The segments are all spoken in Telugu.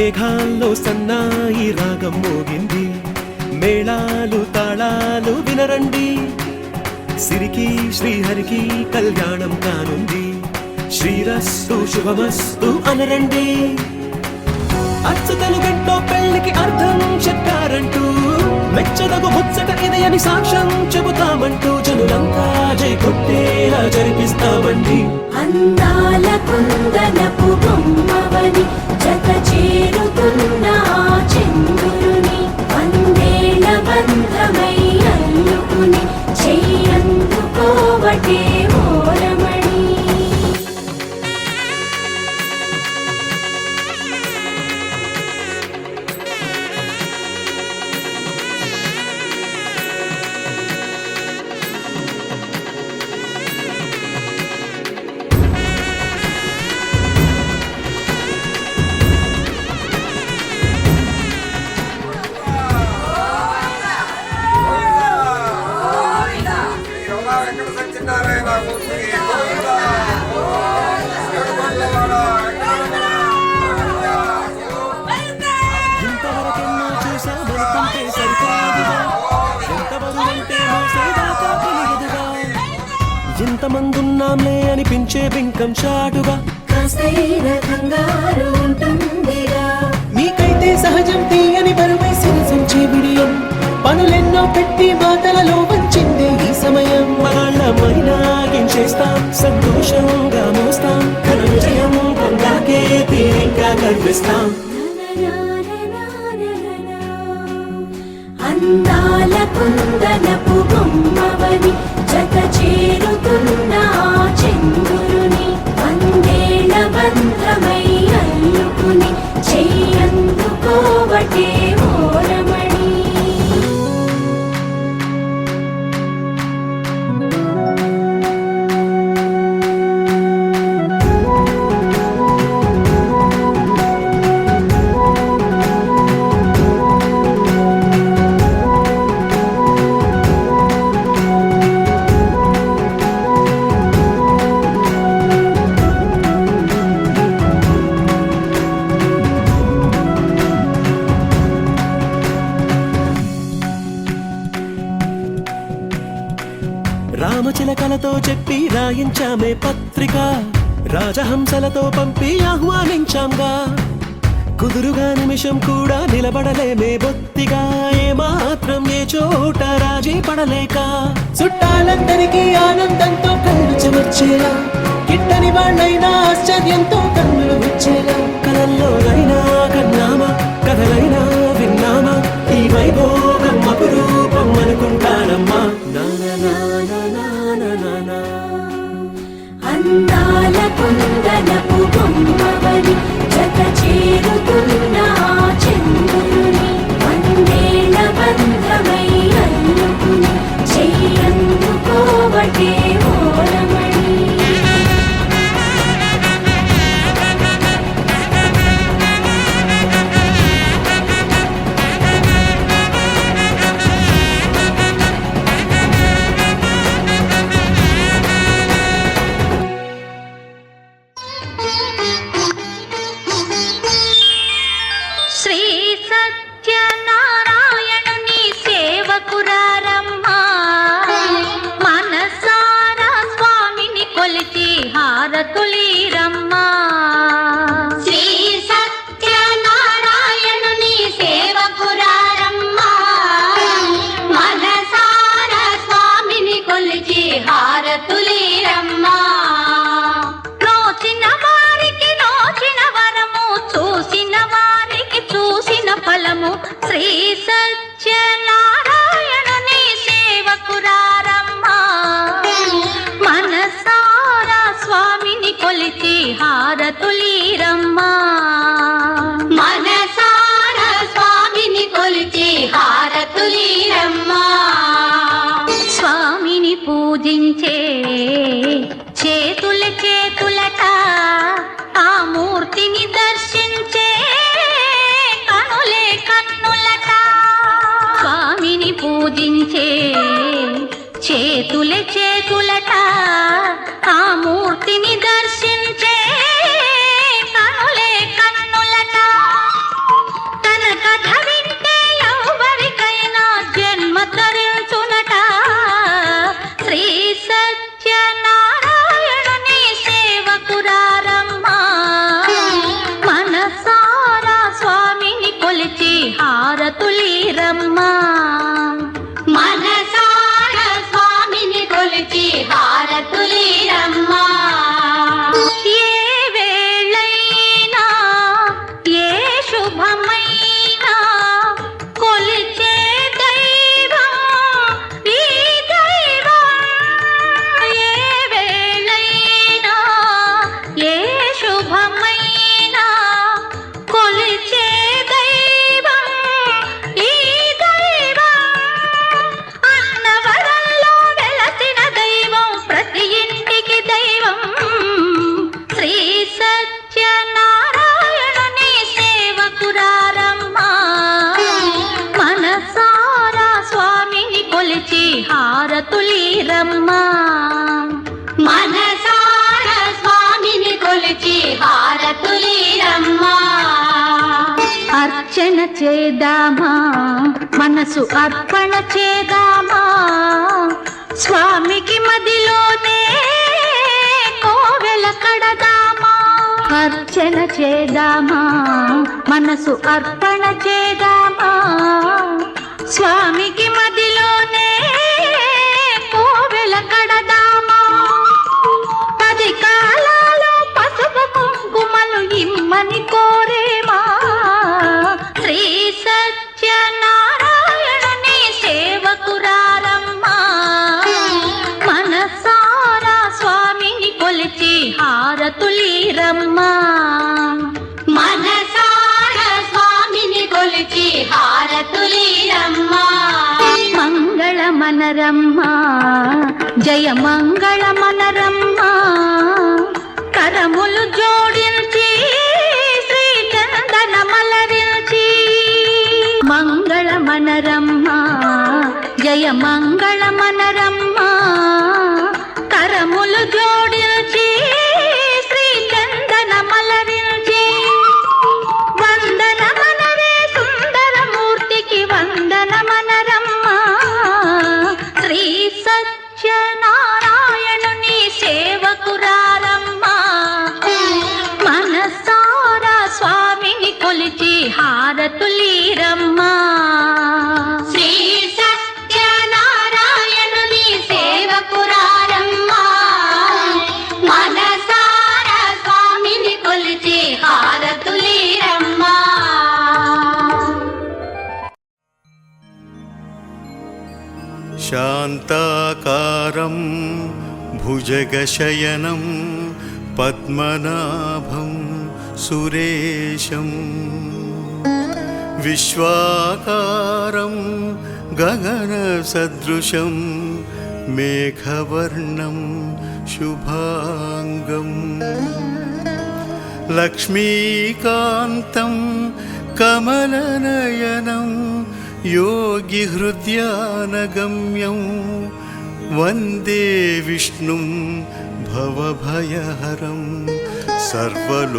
మేఘాల్లో సన్నాయి రాగం మోగింది, మేళాలు తాళాలు వినరండి, సిరికి శ్రీహరికి కళ్యాణం కానుంది, శ్రీరస్తు శుభమస్తు అనరండి. అచ్చతలు గంటో పెళ్లికి అర్థం చెప్పారంటూ, మెచ్చదగు ముచ్చట ఇది అని సాక్ష్యం చెబుతామంటూ, జనులంతా జై కొట్టేలా జరిపిస్తామండి. అందాల కుందనపు బొమ్మవని జత చేరుతున్న చంద్రుని, వందేళ్ల బంధమై అల్లుకుని చెయ్యందుకోవటే ఓరమణి. ఇంతవరకెన్నో చూసామనుకుంటే సరికాదుగా, ఎంతవరకంటే మోసేదాకా తెలియదుగా, ఎంతమందున్నాంలే అనిపించే బింకం చాటుగా, కాస్తైన కంగారు ఉంటుందిగా. మీకైతే సహజం తీయని బరువై సిరసించే బిడియం, పనులెన్నో పెట్టి మాటలలో వంచిందే ఈ సమయం. మనాళ్ళమైనా గించేస్తాం, సంతోషంగా మోస్తాం, ఘన విజయం పొందాకే తీరిగ్గా కనిపిస్తాం. అందాల కుందనపు బొమ్మవని జత చేరుతున్న చంద్రుని, వందేళ్ల బంధమై అల్లుకుని చెయ్యందుకోవటే ఓరమణి. రామచిలకలతో చెప్పి రాయించామే పత్రిక, రాజహంసలతో పంపి ఆహ్వానించాంగా, కుదురుగా నిమిషం కూడా నిలబడలేమే బొత్తిగా, ఏమాత్రం ఏ చోట రాజీ పడలేక, చుట్టాలందరికీ ఆనందంతో కళ్ళు చెమర్చేలా, కిట్టని వాళ్ళైనా ఆశ్చర్యంతో కన్నులు వచ్చేలా, కలల్లోనైనా కన్నామా కథలైనా విన్నామా, ఈ వైభోగం అపురూపం అనుకుంటానమ్మా. అందాల కుందనపు బొమ్మవని జత చేరుతున్న చంద్రుని, వందేళ్ల బంధమై అల్లుకుని చెయ్యందుకోవటే ఓరమణి. శ్రీ సత్యనారాయణుని సేవకురారమ్మా, మనసారా స్వామిని కొలిచి హారతులీరమ్మా. శ్రీ సత్యనారాయణుని సేవకురారమ్మా, మనసారా స్వామిని కొలిచి హారతులీరమ్మా. నోచిన వారికి నోచిన వరము, చూసిన వారికి చూసిన ఫలము, శ్రీ సత్యనారాయణుని సేవకురారమ్మా, మనసారా స్వామిని కొలిచి హారతులీరమ్మా. మనసారా స్వామిని కొలిచి హారతులీరమ్మా. స్వామిని పూజించే చేతుల చేతులట, ఆ మూర్తిని దర్శించే కనులే కన్నులట. స్వామిని పూజించే చేతుల చేతులట, ఆ మూర్తిని దర్శించే కనులే కన్నులట. హారతులీరమ్మా. మనసార స్వామిని కొలిచి హారతులీరమ్మా. అర్చన చేద్దామా, మనసు అర్పణ చేద్దామా, స్వామికి మదిలోనే కోవెల కడదామా. అర్చన చేద్దామా, మనసు అర్పణ చేద్దామా, స్వామికి మదిలోనే కోవెల కడదామా. 10 కాలాలు పసుపు కుంకుమలు ఇమ్మని కోరేమా. శ్రీ సత్యనారాయణుని సేవకురారమ్మా. మనసారా స్వామిని కొలిచి హారతులీరమ్మా. మనసార స్వామిని కొలిచి హారతులీరమ్మా. మంగళమనరమ్మా, జయ మంగళమనరమ్మా, కరములు జోడించి శ్రీ చందనమలరించి. మంగళమనరమ్మా, జయ మంగళమనరమ్మా, కరములు జోడించి శ్రీ చందనమలరించి. వందనమనరే సుందరమూర్తికి వందనమనరమ్మా. శ్రీ సత్యనారాయణుని సేవకురారమ్మా. మనసారా స్వామిని కొలిచి హారతులీరమ్మా. శ్రీ సత్యనారాయణుని సేవకురారమ్మా. మనసార స్వామిని కొలిచి హారతులీరమ్మా. శాంతాకారం భుజగశయనం పద్మనాభం సురేశం విశ్వాకారం గగనసదృశం మేఘవర్ణం శుభాంగం లక్ష్మీకాంతం కమలనయనం योगिहृद्यानगम्यं वन्दे विष्णुं भवभयहरं सर्वलोकैकनाथम्।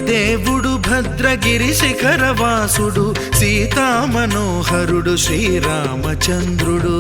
దేవుడు భద్రగిరి శిఖరవాసుడు సీతామనోహరుడు శ్రీరామచంద్రుడు.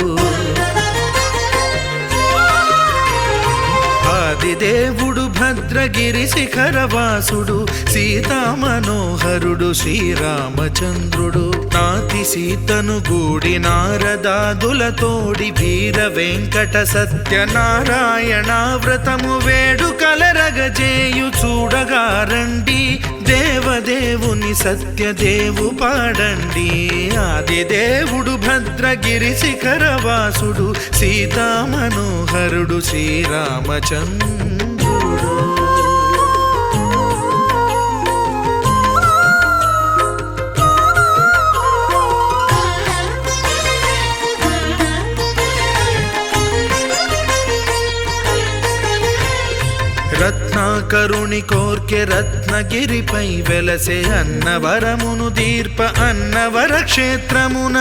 ఆదిదేవుడు భద్రగిరి శిఖరవాసుడు సీతామనోహరుడు శ్రీరామచంద్రుడు. నాతి సీతను గూడి నారదాదులతోడి వీర వెంకట సత్యనారాయణ వ్రతము వేడుకలరగజేయు చూడగారండి. దేవదేవుని సత్యదేవు పాడండి. ఆదిదేవుడు భద్రగిరి శిఖరవాసుడు సీతామనోహరుడు శ్రీరామచంద్రుడు. రత్నాకరుని కోర్కె రత్నగిరిపై వెలసే అన్నవరమును దీర్ప అన్నవర క్షేత్రమున.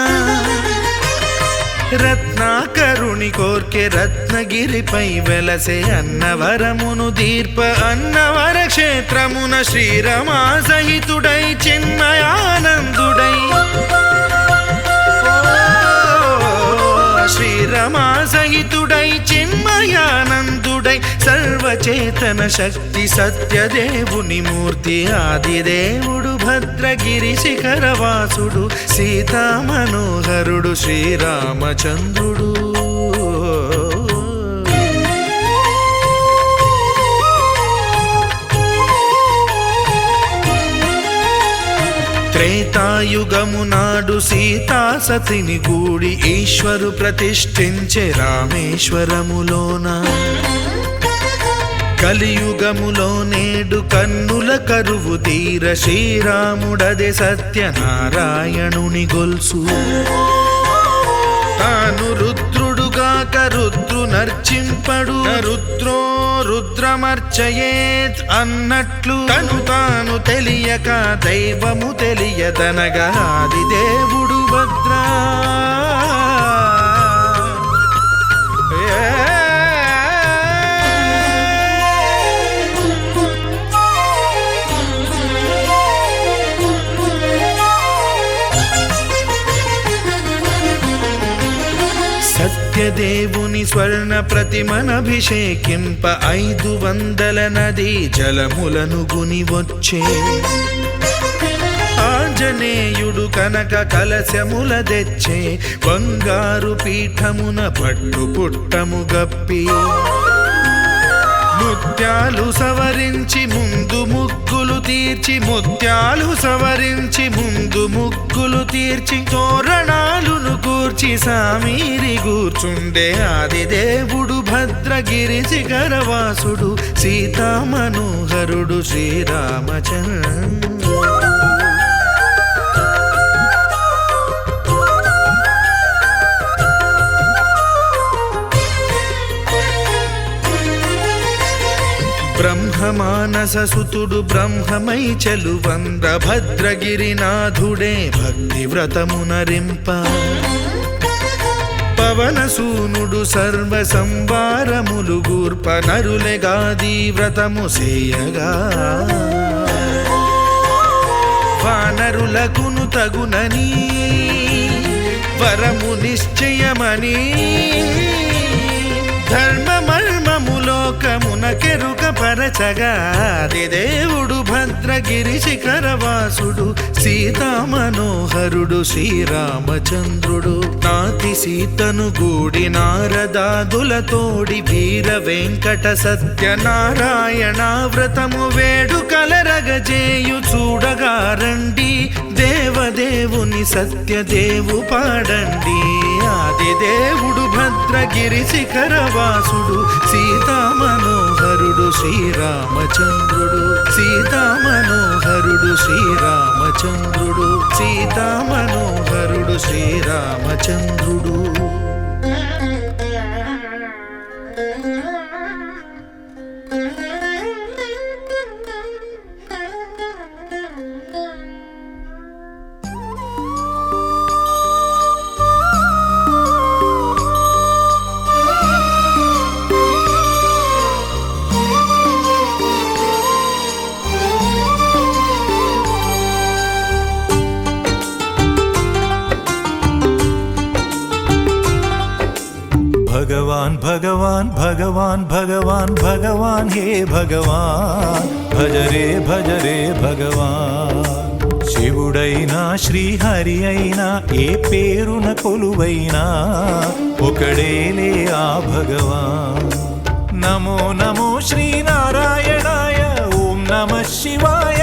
రత్నాకరుని కోర్కె రత్నగిరిపై వెలసే అన్నవరమును దీర్ప అన్నవర క్షేత్రమున. శ్రీరమా సహితుడై చిన్మయానందుడై శ్రీరమా సహితుడై చిన్మయానందుడై సర్వచేతన శక్తి సత్యదేవుని మూర్తి. ఆదిదేవుడు భద్రగిరి శిఖరవాసుడు సీతామనోహరుడు శ్రీరామచంద్రుడు. త్రేతాయుగము నాడు సీతా సతిని గూడి ఈశ్వరు ప్రతిష్ఠించే రామేశ్వరములోన కలియుగములో నేడు కన్నుల కరువు తీర శ్రీరాముడదే సత్యనారాయణుని గొల్సు తాను రుద్రుడుగాక రుద్రు నర్చింపడు రుద్రో రుద్రమర్చయేత్ అన్నట్లు తను తాను తెలియక దైవము తెలియదనగా ఆది దేవుడు భద్రా సత్యదేవుని స్వర్ణ ప్రతిమనభిషేకింప 500 నదీ జలములను గుని వచ్చే ఆంజనేయుడు కనక కలశముల తెచ్చే బంగారు పీఠమున పట్టు పుట్టము గప్పి ముత్యాలు సవరించి ముందు ముగ్గులు తీర్చి ముత్యాలు సవరించి ముందు ముగ్గులు తీర్చి తోరణాలును కూర్చి సామీరి కూర్చుండే ఆది దేవుడు భద్రగిరి శిఖరవాసుడు సీతా మనోహరుడు శ్రీరామచంద్రుడు బ్రహ్మమానససుతుడు బ్రహ్మమై చెలువంద్ర భద్రగిరినాథుడే భక్తి వ్రతమునరింప పవనసూనుడు సర్వ సంవారములు గూర్ప నరులెగాది వ్రతము సేయగా వానరులకును తగునని వరము నిశ్చయమని ధర్మమర్మములోకమున కెరుక పరచగా దేవుడు భద్రగిరి శిఖరవాసుడు సీతా మనోహరుడు శ్రీరామచంద్రుడు నాతి సీతను గూడి నారదాదులతోడి వీర వెంకట సత్యనారాయణ వ్రతము వేడుకలరగజేయు చూడగా రండి దేవదేవుని సత్యదేవు పాడండి ఆది దేవుడు భద్రగిరి శిఖరవాసుడు సీతా మనోహరుడు శ్రీరామచంద్రుడు సీతా మనోహరుడు శ్రీరామచంద్రుడు సీతా మనోహరుడు శ్రీరామచంద్రుడు भगवान भगवान भगवान भगवान भगवान हे भगवान भज रे भगवान శివుడైనా శ్రీహరి అయినా ఏ పేరున కొలువైనా ఒకడేలే ఆ భగవాన్ నమో నమో శ్రీనారాయణాయ ఓం నమః శివాయ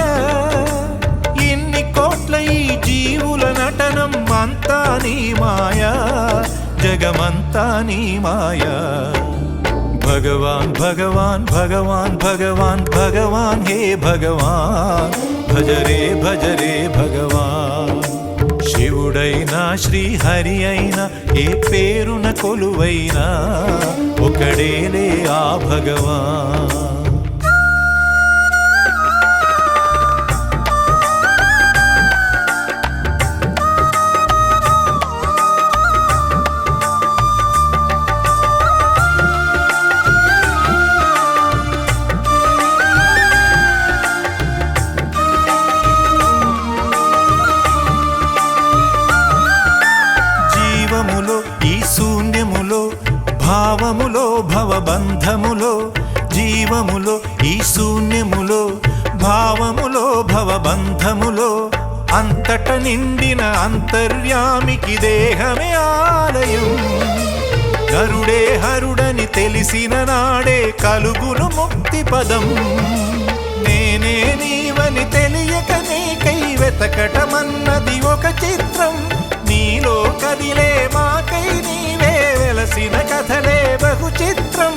ఇన్ని కోట్ల ఈ జీవుల నటనం అంతా నీ మాయా జగమంతా నీ మాయా భగవాన్ భగవాన్ భగవాన్ భగవాన్ భగవాన్ హే భగవాన్ భజ రే భగవాన్ శివుడైనా శ్రీహరి అయినా ఏ పేరున కొలువైనా ఒకడేలే ఆ భగవాన్ భావములో భవబంధములో జీవములో ఈ శూన్యములో భావములో భవబంధములో అంతట నిండిన అంతర్యామికి దేహమే ఆలయం గరుడే హరుడని తెలిసిన నాడే కలుగును ముక్తి పదం నేనే నీవని తెలియక నీకై వెతకటమన్నది ఒక చిత్రం, నీలో కదిలే మాకై నీవే వెలసిన కథలే బహు చిత్రం.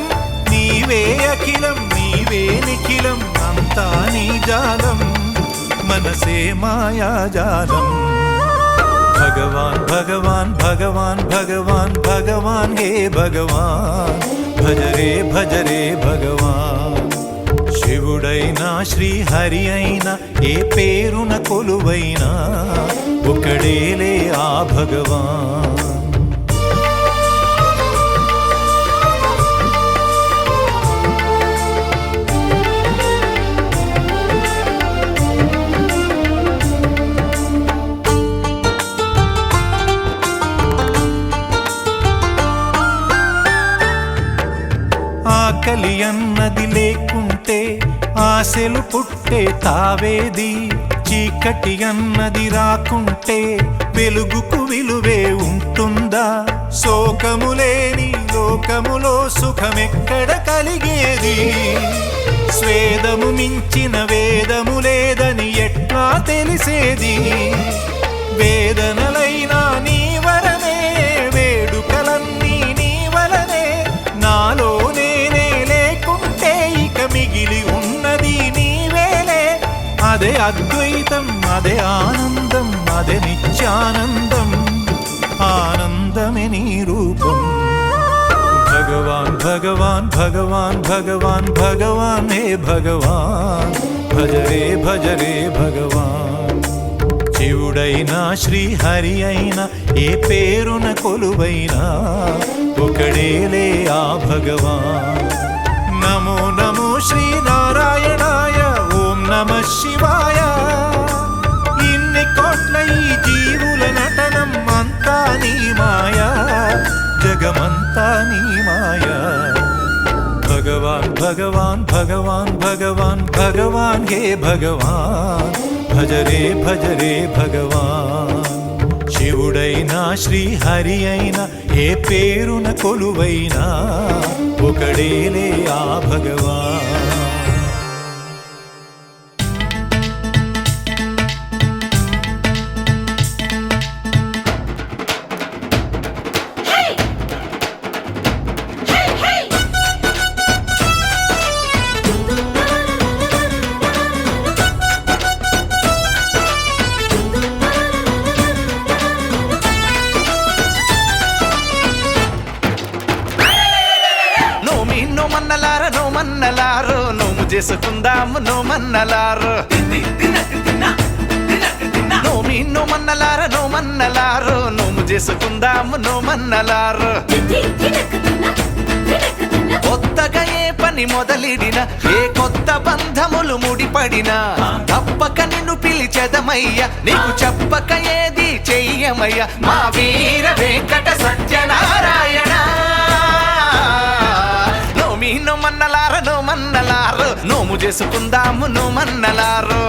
నీవే అఖిలం నీవే నిఖిలం అంతా నీ జాలం, మనసే మాయాజాలం. భగవాన్ భగవాన్ భగవాన్ భగవాన్ భగవాన్ హే భగవాన్, భజరే భజరే భగవాన్. శివుడైనా శ్రీహరి అయినా ఏ పేరున కొలువైనా ఒకడేలే ఆ భగవాన్. ఆకలి అన్నది లేకుంటే ఆశలు పుట్టే తావేది, చీకటి అన్నది రాకుంటే వెలుగుకు విలువే ఉంటుందా? శోకములేని లోకములో సుఖమెక్కడ కలిగేది? స్వేదము మించిన వేదము లేదని ఎట్లా తెలిసేది? వేదనలైనా నీ వరనే, వేడుకలన్నీ నీ వలనే, నాలో నేనే లేకుంటే ఇక మిగిలి ఉన్నది నీవేలే. అదే అద్వైతం అదే ఆనందం అదే నిత్యానందం, ఆనందమే నీ రూపం. భగవాన్ భగవాన్ భగవాన్ భగవాన్ భగవాన్ హే భగవాన్, భజరే భజరే భగవాన్. శివుడైనా శ్రీహరి అయినా ఏ పేరున కొలువైనా ఒకడేలే ఆ భగవాన్. నమో నమో శ్రీనారాయణాయ, ఓం నమః శివాయ. ఇన్ని కోట్ల ఈ జీవుల నటనం అంతా నీ మాయా, జగమంతా నీ మాయా. భగవాన్ భగవాన్ భగవాన్ భగవాన్ భగవాన్ హే భగవాన్, భజరే భజరే భగవాన్. శివుడైనా శ్రీహరి అయినా ఏ పేరున కొలువైనా ఒకడేలే ఆ భగవాన్. నోమన్నలారో నోము చేసుకుందాము నోమన్నలారో. నోమన్నలారో నోము చేసుకుందాము నోమన్నలారో. కొత్తగా ఏ పని మొదలిడిన ఏ కొత్త బంధములు ముడిపడినా తప్పక నిన్ను పిలిచెదమయ్య, నీకు చెప్పక ఏది చెయ్యమయ్య మా వీర వెంకట సత్యనారాయణ. నోమన్నలారో నోము చేసుకుందాము నోమన్నలారో.